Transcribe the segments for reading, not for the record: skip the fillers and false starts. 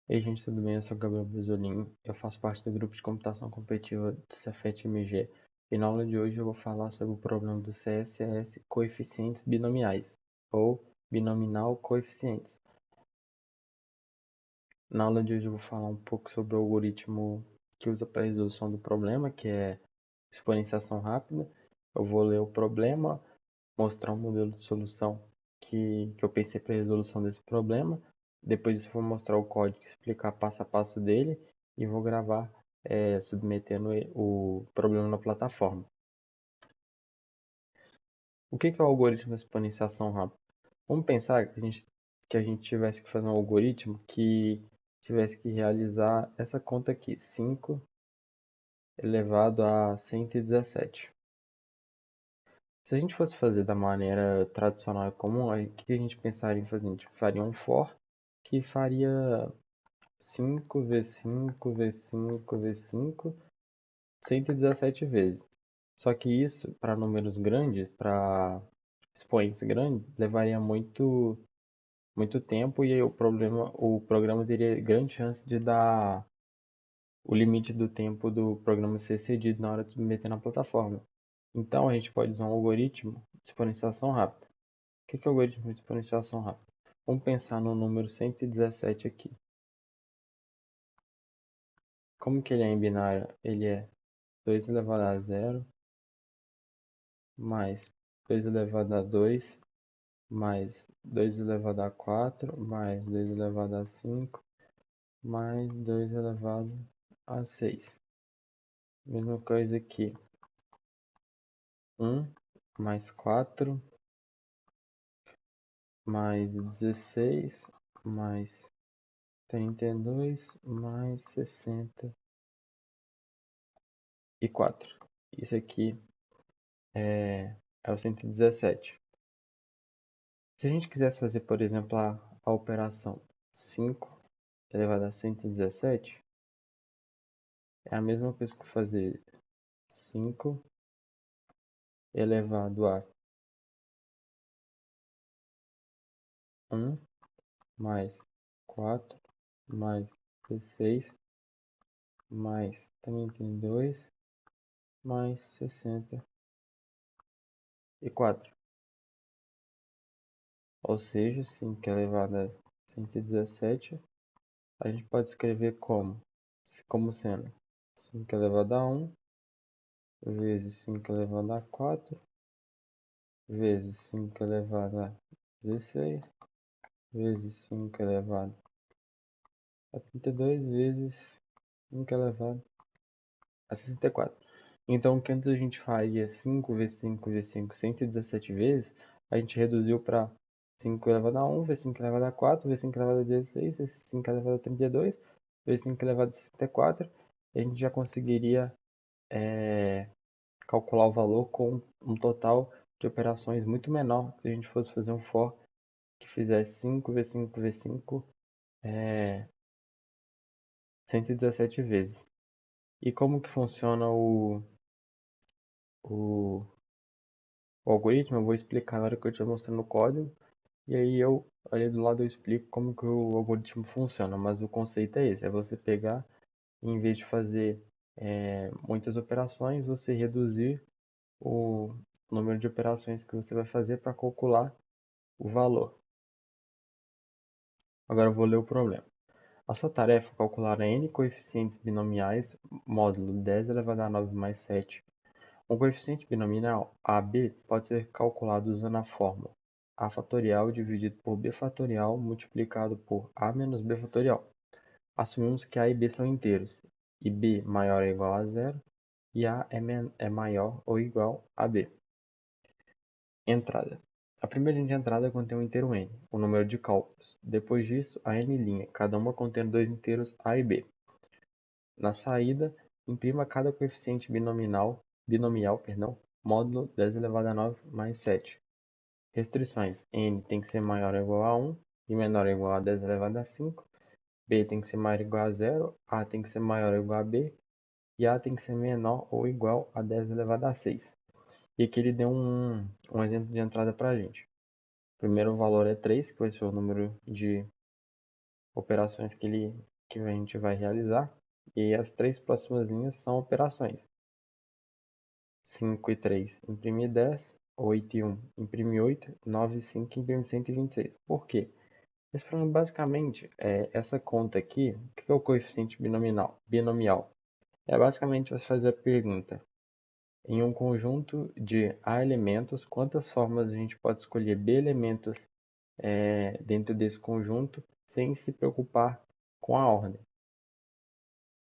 Ei, gente, tudo bem? Eu sou o Gabriel Brizolim, eu faço parte do grupo de computação competitiva do Cefet-MG e na aula de hoje eu vou falar sobre o problema do CSS coeficientes binomiais, ou binominal coeficientes. Na aula de hoje eu vou falar um pouco sobre o algoritmo que usa para a resolução do problema, que é exponenciação rápida. Eu vou ler o problema, mostrar um modelo de solução que eu pensei para a resolução desse problema. Depois disso, eu vou mostrar o código, explicar passo a passo dele e vou gravar submetendo o problema na plataforma. O que é o algoritmo da exponenciação rápida? Vamos pensar que a gente tivesse que fazer um algoritmo que tivesse que realizar essa conta aqui, 5 elevado a 117. Se a gente fosse fazer da maneira tradicional e comum, o que a gente pensaria em fazer? A gente faria um for que faria 5 vezes 5 vezes 5 vezes 5, 117 vezes. Só que isso, para números grandes, para expoentes grandes, levaria muito tempo e aí o programa teria grande chance de dar o limite do tempo do programa ser excedido na hora de submeter na plataforma. Então a gente pode usar um algoritmo de exponenciação rápida. O que é o algoritmo de exponenciação rápida? Vamos pensar no número 117 aqui. Como que ele é em binário? Ele é 2 elevado a 0 mais 2 elevado a 2 mais 2 elevado a 4 mais 2 elevado a 5 mais 2 elevado a 6. Mesma coisa aqui. 1 mais 4 mais 16 mais 32 mais 64. Isso aqui é o 117. Se a gente quisesse fazer, por exemplo, a operação 5 elevado a 117, é a mesma coisa que fazer 5 elevado a 1 mais 4 mais 16 mais 32 mais 64. Ou seja, 5 elevado a 117, a gente pode escrever como sendo 5 elevado a 1 vezes 5 elevado a 4 vezes 5 elevado a 16 vezes 5 elevado a 32 vezes 5 elevado a 64. Então, o que antes a gente faria 5 vezes 5 vezes 5, 117 vezes, a gente reduziu para 5 elevado a 1 vezes 5 elevado a 4 vezes 5 elevado a 16 vezes 5 elevado a 32 vezes 5 elevado a 64. E a gente já conseguiria calcular o valor com um total de operações muito menor se a gente fosse fazer um for que fizesse 5 vezes 5 vezes 5, 117 vezes. E como que funciona o, o algoritmo? Eu vou explicar na hora que eu estiver mostrando o código. E aí ali do lado eu explico como que o algoritmo funciona. Mas o conceito é esse, é você pegar, em vez de fazer muitas operações, você reduzir o número de operações que você vai fazer para calcular o valor. Agora eu vou ler o problema. A sua tarefa é calcular n coeficientes binomiais módulo 10 elevado a 9 mais 7. Um coeficiente binomial AB pode ser calculado usando a fórmula a fatorial dividido por b fatorial multiplicado por a menos b fatorial. Assumimos que a e b são inteiros, e b maior ou igual a zero, e a é maior ou igual a b. Entrada. A primeira linha de entrada contém um inteiro n, o número de cálculos. Depois disso, a n linha, cada uma contendo dois inteiros a e b. Na saída, imprima cada coeficiente binomial, módulo 10 elevado a 9 mais 7. Restrições: n tem que ser maior ou igual a 1 e menor ou igual a 10 elevado a 5. B tem que ser maior ou igual a 0. A tem que ser maior ou igual a B. E A tem que ser menor ou igual a 10 elevado a 6. E aqui ele deu um exemplo de entrada para a gente. Primeiro o valor é 3, que vai ser o número de operações que ele que a gente vai realizar. E as 3 próximas linhas são operações. 5 e 3 imprime 10, 8 e 1 imprime 8, 9 e 5 imprime 126. Por quê? Esse problema basicamente é essa conta aqui. O que é o coeficiente binomial? É basicamente você fazer a pergunta: em um conjunto de A elementos, quantas formas a gente pode escolher B elementos dentro desse conjunto sem se preocupar com a ordem?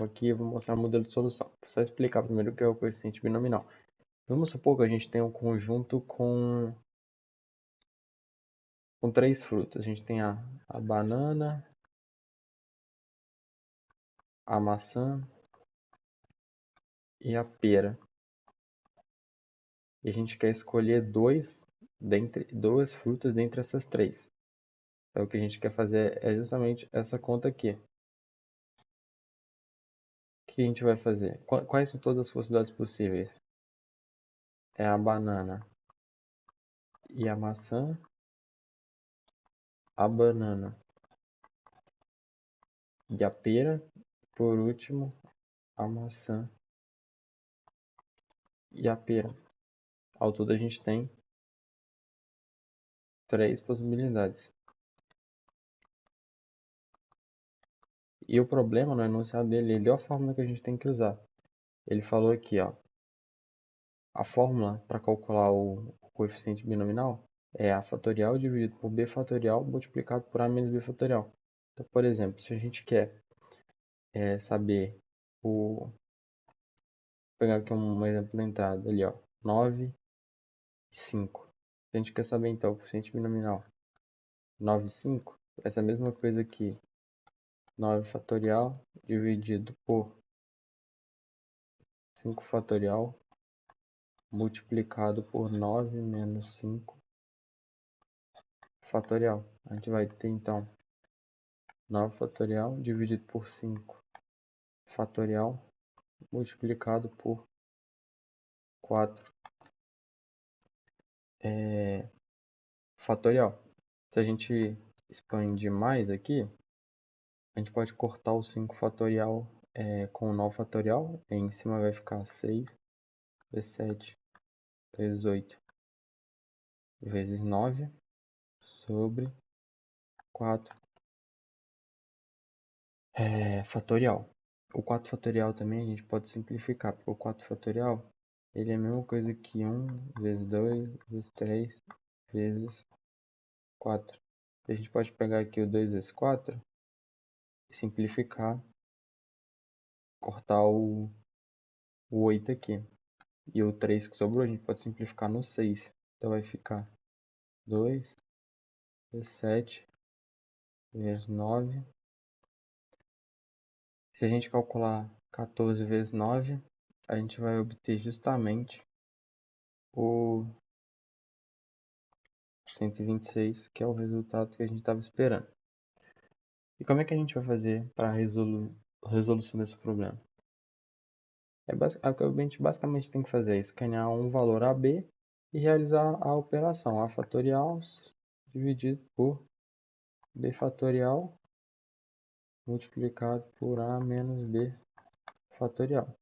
Aqui eu vou mostrar o modelo de solução. Vou só explicar primeiro o que é o coeficiente binomial. Vamos supor que a gente tem um conjunto com 3 frutas. A gente tem a banana, a maçã e a pera. E a gente quer escolher duas frutas dentre essas 3. Então o que a gente quer fazer é justamente essa conta aqui. O que a gente vai fazer? Quais são todas as possibilidades possíveis? É a banana e a maçã, a banana e a pera, por último, a maçã e a pera. Ao todo a gente tem 3 possibilidades. E o problema no enunciado dele, ele deu a fórmula que a gente tem que usar. Ele falou aqui, ó, a fórmula para calcular o coeficiente binomial é A fatorial dividido por B fatorial multiplicado por A menos B fatorial. Então, por exemplo, se a gente quer saber vou pegar aqui um exemplo da entrada ali, ó, 9 e 5. Se a gente quer saber então o coeficiente binomial 9 e 5, vai ser a mesma coisa aqui, 9 fatorial dividido por 5 fatorial multiplicado por 9 menos 5 fatorial. A gente vai ter então 9 fatorial dividido por 5 fatorial multiplicado por 4 fatorial. Se a gente expandir mais aqui, a gente pode cortar o 5 fatorial com o 9 fatorial. E em cima vai ficar 6 vezes 7 vezes 8 vezes 9 sobre 4 fatorial. O 4 fatorial também a gente pode simplificar, porque o 4 fatorial ele é a mesma coisa que 1 vezes 2 vezes 3 vezes 4. A gente pode pegar aqui o 2 vezes 4 e simplificar, cortar o 8 aqui. E o 3 que sobrou a gente pode simplificar no 6. Então vai ficar 2 vezes 7 vezes 9. Se a gente calcular 14 vezes 9, a gente vai obter justamente o 126, que é o resultado que a gente estava esperando. E como é que a gente vai fazer para a resolução desse problema? O que a gente basicamente tem que fazer é escanear um valor AB e realizar a operação A fatorial dividido por B fatorial multiplicado por A menos B fatorial.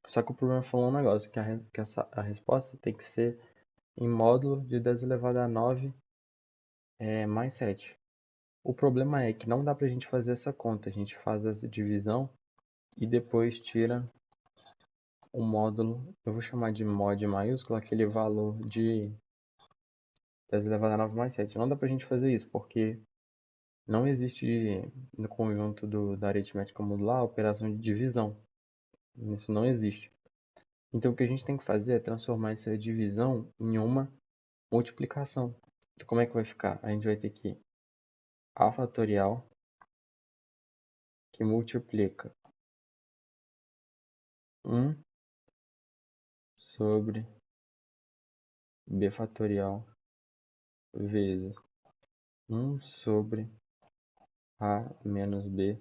Só que o problema falou um negócio, que a resposta tem que ser em módulo de 10 elevado a 9 mais 7. O problema é que não dá para a gente fazer essa conta. A gente faz essa divisão e depois tira o módulo, eu vou chamar de mod maiúsculo, aquele valor de 10 elevado a 9 mais 7. Não dá pra gente fazer isso, porque não existe no conjunto da aritmética modular a operação de divisão. Isso não existe. Então o que a gente tem que fazer é transformar essa divisão em uma multiplicação. Então como é que vai ficar? A gente vai ter que A fatorial que multiplica 1 sobre B fatorial vezes 1 sobre A menos B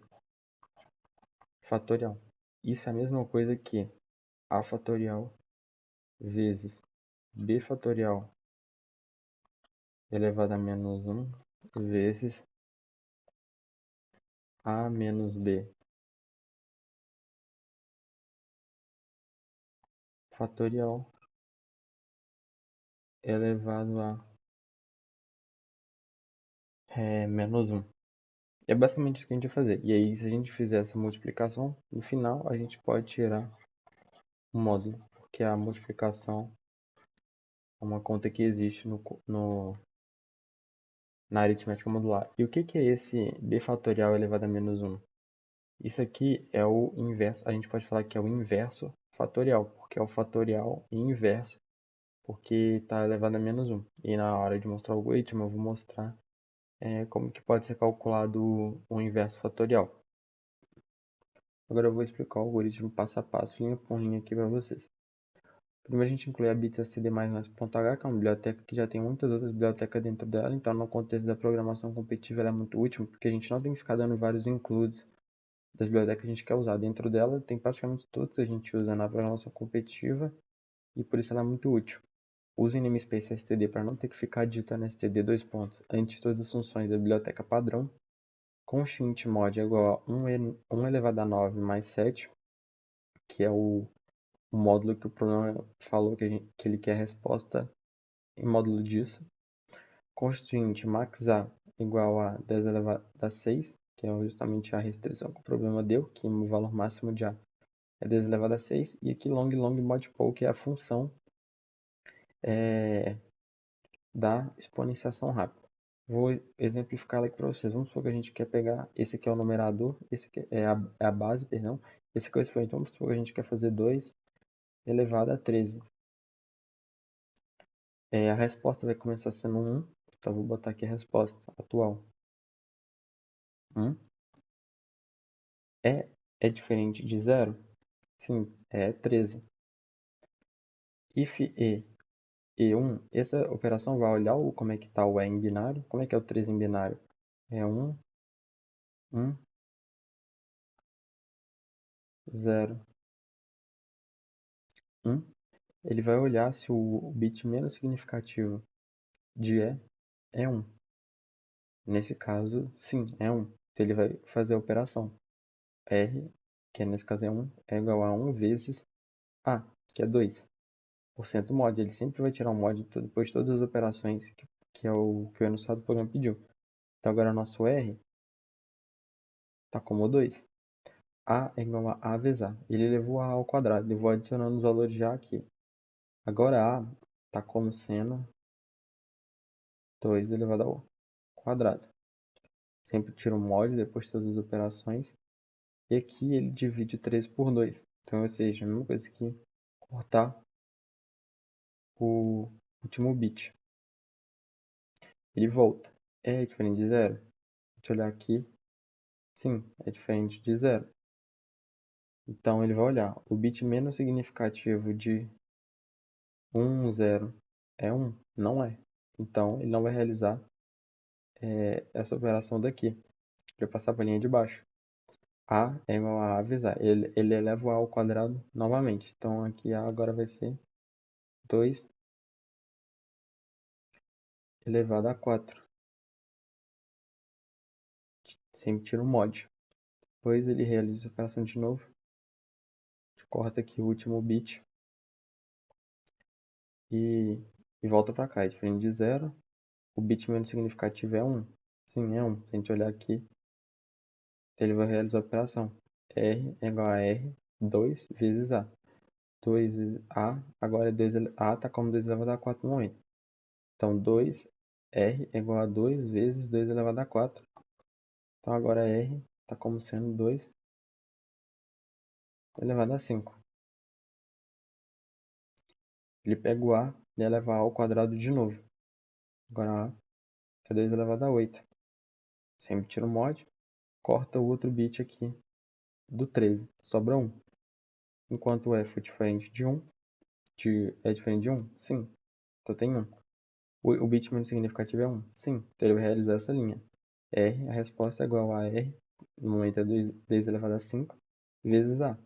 fatorial. Isso é a mesma coisa que A fatorial vezes B fatorial elevado a menos 1 vezes A menos B fatorial elevado a menos um. É basicamente isso que a gente vai fazer. E aí, se a gente fizer essa multiplicação, no final a gente pode tirar o módulo, porque a multiplicação é uma conta que existe na aritmética modular. E o que é esse b fatorial elevado a menos um? Isso aqui é o inverso, a gente pode falar que é o inverso fatorial, porque é o fatorial inverso, porque está elevado a menos um. E na hora de mostrar o algoritmo, eu vou mostrar como que pode ser calculado o inverso fatorial. Agora eu vou explicar o algoritmo passo a passo, linha por linha aqui para vocês. Primeiro a gente inclui a bit.std++.h, que é uma biblioteca que já tem muitas outras bibliotecas dentro dela, então no contexto da programação competitiva ela é muito útil, porque a gente não tem que ficar dando vários includes das bibliotecas que a gente quer usar. Dentro dela tem praticamente todas que a gente usa na programação competitiva, e por isso ela é muito útil. Use namespace std para não ter que ficar digitando std dois pontos antes de todas as funções da biblioteca padrão. Constint mod é igual a 1 elevado a 9 mais 7, que é o módulo que o programa falou que ele quer a resposta em módulo disso. Constint max_a igual a 10 elevado a 6, que é justamente a restrição que o problema deu, que o valor máximo de a é 10 elevado a 6. E aqui long mod poll, que é a função da exponenciação rápida. Vou exemplificar ela aqui para vocês. Vamos supor que a gente quer pegar, esse aqui é o numerador, esse aqui é a base, perdão. Esse aqui é o expoente. Vamos supor que a gente quer fazer 2 elevado a 13. A resposta vai começar sendo 1, então vou botar aqui a resposta atual. 1 é diferente de 0? Sim, é 13. If e1, essa operação vai olhar como é que está o em binário. Como é que é o 13 em binário? É 1, 1, 0, 1. Ele vai olhar se o bit menos significativo de E é 1. Nesse caso, sim, é 1. Então ele vai fazer a operação R, que nesse caso é 1, é igual a 1 vezes A, que é 2. Porcento mod, ele sempre vai tirar um mod depois de todas as operações que é o que o enunciado do programa pediu. Então agora nosso R está como 2. A é igual a vezes A. Ele levou A ao quadrado, eu vou adicionando os valores de A aqui. Agora A está como sendo 2 elevado ao quadrado. Sempre tira o mod depois de todas as operações. E aqui ele divide 3 por 2. Então, ou seja, a mesma coisa que cortar o último bit. Ele volta. É diferente de 0? Deixa eu olhar aqui. Sim, é diferente de 0. Então, ele vai olhar. O bit menos significativo de 1, 0 é 1? Não é. Então, ele não vai realizar essa operação daqui. Ele vai passar para a linha de baixo. A é igual a vezes A. Ele eleva o A ao quadrado novamente. Então, aqui A agora vai ser 2 elevado a 4. Sempre tira um mod. Depois ele realiza essa operação de novo. A gente corta aqui o último bit. E volta para cá. É diferente de 0. O bit menos significativo é 1. Sim, é 1. Se a gente olhar aqui, ele vai realizar a operação. R é igual a R, 2 vezes A. 2 vezes A, agora é 2, A está como 2 elevado a 4 no momento. Então, 2, R é igual a 2 vezes 2 elevado a 4. Então, agora R está como sendo 2 elevado a 5. Ele pega o A e eleva A ao quadrado de novo. Agora A é 2 elevado a 8. Sempre tira o mod, corta o outro bit aqui do 13. Sobra 1. Enquanto o E for diferente de 1, é diferente de 1? Sim. Então tem 1. O bit menos significativo é 1? Sim. Então ele vai realizar essa linha. R, a resposta é igual a R, no momento é 2 elevado a 5, vezes A,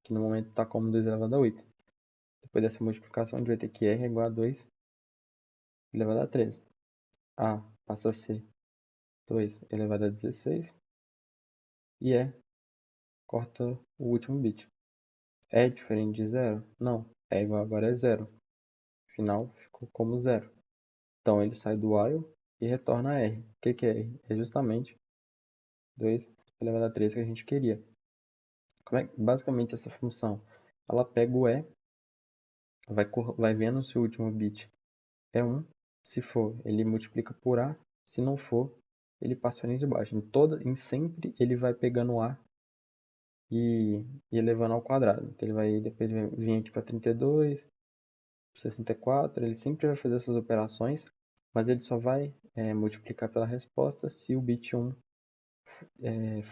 que no momento está como 2 elevado a 8. Depois dessa multiplicação, a gente vai ter que R é igual a 2 elevado a 13. A passa a ser 2 elevado a 16. e corta o último bit. É diferente de zero? Não. É igual agora é zero. Final ficou como zero. Então ele sai do while e retorna a R. O que é R? É justamente 2 elevado a 3 que a gente queria. Basicamente essa função, ela pega o E, vai vendo se o último bit é 1. Se for, ele multiplica por A. Se não for, ele passa a linha de baixo. Em sempre ele vai pegando A e elevando ao quadrado. Então depois ele vai vir aqui para 32, 64. Ele sempre vai fazer essas operações, mas ele só vai multiplicar pela resposta se o bit 1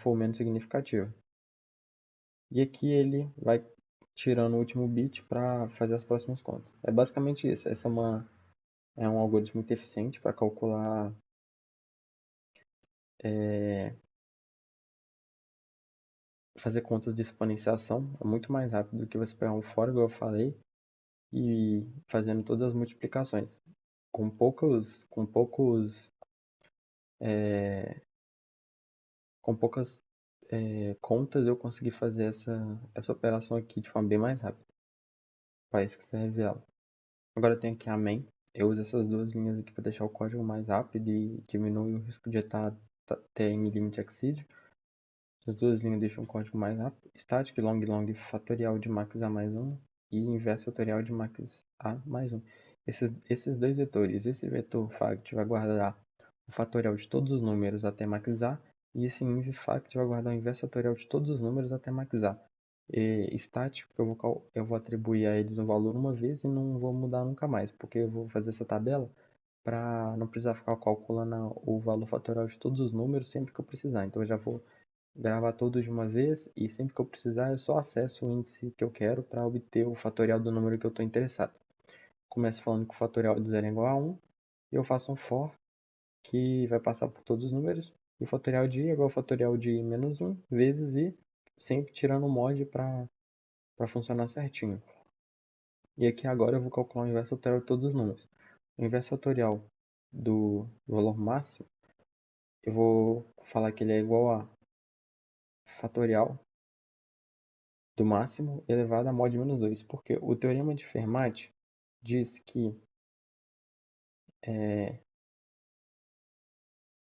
for menos significativo. E aqui ele vai tirando o último bit para fazer as próximas contas. É basicamente isso. Essa é um algoritmo muito eficiente para calcular é, fazer contas de exponenciação. É muito mais rápido do que você pegar um for, igual eu falei, e fazendo todas as multiplicações. É, com poucas contas eu consegui fazer essa operação aqui de forma bem mais rápida. Para isso que serve ela. Agora eu tenho aqui a main. Eu uso essas duas linhas aqui para deixar o código mais rápido e diminuir o risco de time limit exceed. As duas linhas deixam o código mais rápido. Static, long, long, fatorial de max a mais 1 e inverso fatorial de max a mais 1. Esses dois vetores, esse vetor fact vai guardar o fatorial de todos os números até max a e esse inv fact vai guardar o inverso fatorial de todos os números até max a. Static, porque eu vou atribuir a eles um valor uma vez e não vou mudar nunca mais, porque eu vou fazer essa tabela para não precisar ficar calculando o valor fatorial de todos os números sempre que eu precisar. Então eu já vou gravar todos de uma vez e sempre que eu precisar eu só acesso o índice que eu quero para obter o fatorial do número que eu estou interessado. Começo falando que o fatorial de 0 é igual a 1 e eu faço um for que vai passar por todos os números e o fatorial de i é igual ao fatorial de menos 1 vezes i, sempre tirando o mod para funcionar certinho. E aqui agora eu vou calcular o inverso fatorial de todos os números. O inverso fatorial do valor máximo, eu vou falar que ele é igual a fatorial do máximo elevado a mod menos 2, porque o teorema de Fermat diz que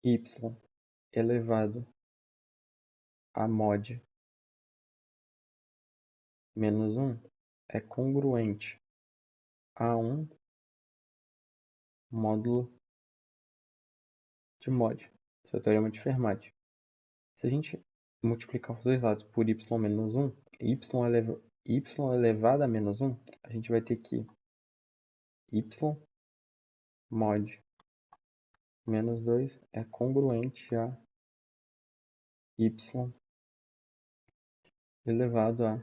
y elevado a mod menos 1 é congruente a um módulo de mod. Esse é o teorema de Fermat. Se a gente multiplicar os dois lados por y menos 1, y elevado a menos 1, a gente vai ter que y mod menos 2 é congruente a y elevado a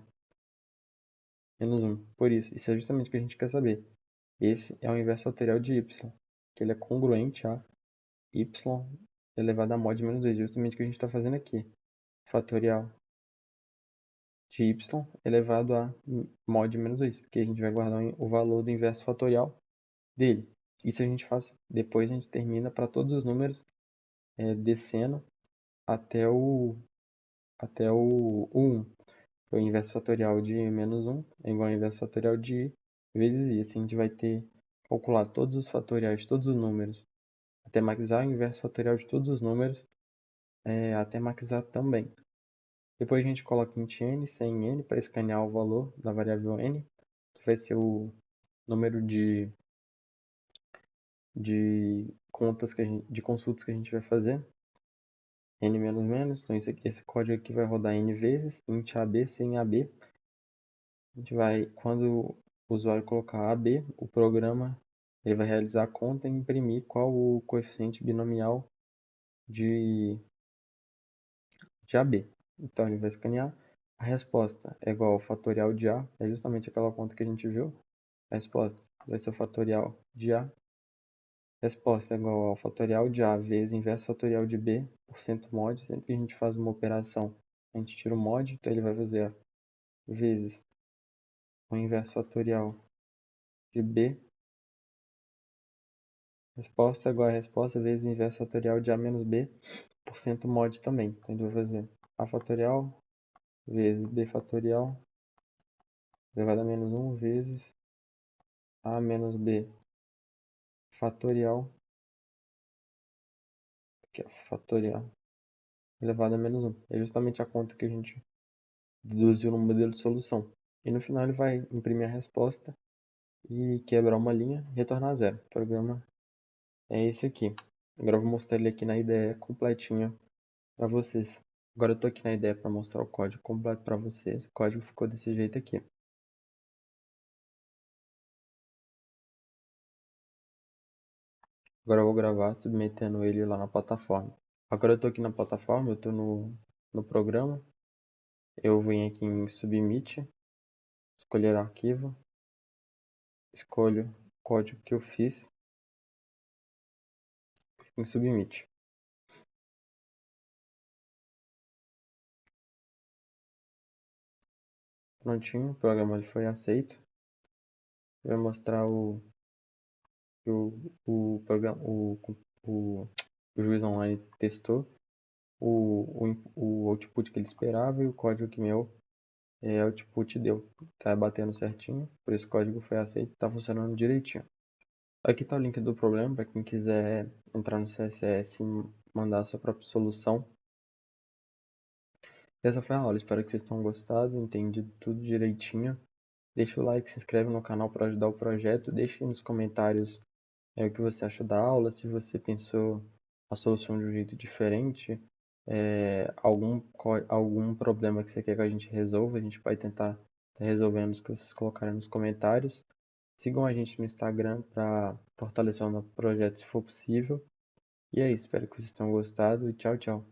menos 1. Por isso é justamente o que a gente quer saber. Esse é o inverso fatorial de y, que ele é congruente a y elevado a mod menos 2, justamente o que a gente está fazendo aqui. Fatorial de y elevado a mod menos 2, porque a gente vai guardar o valor do inverso fatorial dele. Isso a gente faz, depois a gente termina para todos os números descendo até o 1. O inverso fatorial de menos 1 é igual ao inverso fatorial de i vezes i. Assim a gente vai ter calculado todos os fatoriais de todos os números até maxar o inverso fatorial de todos os números até maxar também. Depois a gente coloca int n sem n para escanear o valor da variável n, que vai ser o número de contas de consultas que a gente vai fazer. N menos menos, então esse código aqui vai rodar n vezes, int ab sem ab. A gente vai, quando o usuário colocar AB, o programa ele vai realizar a conta e imprimir qual o coeficiente binomial de, de AB. Então ele vai escanear. A resposta é igual ao fatorial de A, é justamente aquela conta que a gente viu. A resposta vai ser o fatorial de A. A resposta é igual ao fatorial de A vezes inverso fatorial de B por cento mod. Sempre que a gente faz uma operação, a gente tira o mod, então ele vai fazer vezes o inverso fatorial de B. Resposta é igual a resposta vezes o inverso fatorial de A menos B por cento mod também. Então, a gente vai fazer A fatorial vezes B fatorial elevado a menos 1 vezes A menos B fatorial, que é fatorial, elevado a menos 1. É justamente a conta que a gente deduziu no modelo de solução. E no final ele vai imprimir a resposta e quebrar uma linha e retornar a zero. O programa é esse aqui. Agora eu vou mostrar ele aqui na IDE completinha para vocês. Agora eu estou aqui na IDE para mostrar o código completo para vocês. O código ficou desse jeito aqui. Agora eu vou gravar submetendo ele lá na plataforma. Agora eu estou aqui na plataforma, eu estou no programa. Eu venho aqui em Submit, escolher arquivo, escolho o código que eu fiz em Submit. Prontinho, o programa ele foi aceito. Vai mostrar programa, o juiz online testou o output que ele esperava e o código que meu output deu. Tá batendo certinho, por isso o código foi aceito, tá funcionando direitinho. Aqui está o link do problema para quem quiser entrar no CSS e mandar a sua própria solução. Essa foi a aula, espero que vocês tenham gostado, entendido tudo direitinho. Deixa o like, se inscreve no canal para ajudar o projeto, deixe nos comentários o que você achou da aula, se você pensou a solução de um jeito diferente, algum problema que você quer que a gente resolva, a gente vai tentar tá resolvendo os que vocês colocarem nos comentários. Sigam a gente no Instagram para fortalecer o nosso projeto se for possível. E é isso, espero que vocês tenham gostado e tchau, tchau.